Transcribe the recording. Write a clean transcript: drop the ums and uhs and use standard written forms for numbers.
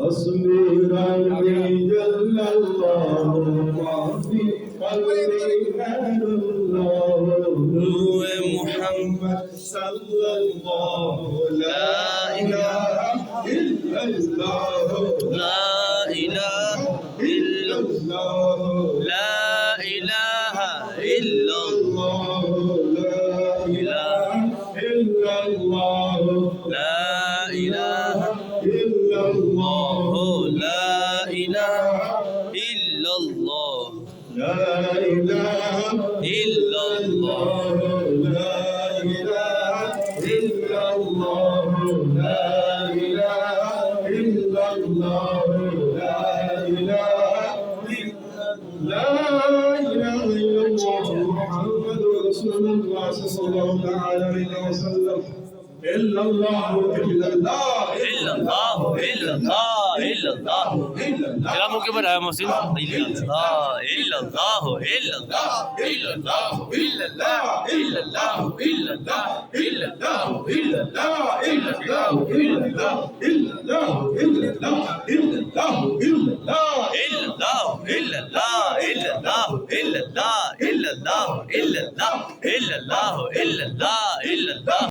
حسبي ربي جل الله ما في قلبي غير الله نور محمد صلى الله لا إله إلا الله لا إله إلا الله لا إله إلا الله لا إله إلا الله لا إله إلا الله لا إله إلا الله لا إله إلا الله لا إله إلا الله لا إله إلا الله لا إله إلا لا إله إلا الله محمد رسول الله صلى الله تعالى عليه وسلم إلا الله إلا الله إلا الله إلا الله إلا الله كلامه كبر يا محسن إلا الله إلا الله إلا الله إلا الله إلا الله إلا الله إلا الله إلا الله إلا الله إلا الله إلا الله إلا الله إلا الله إلا الله إلا الله إلا الله إلا الله إلا الله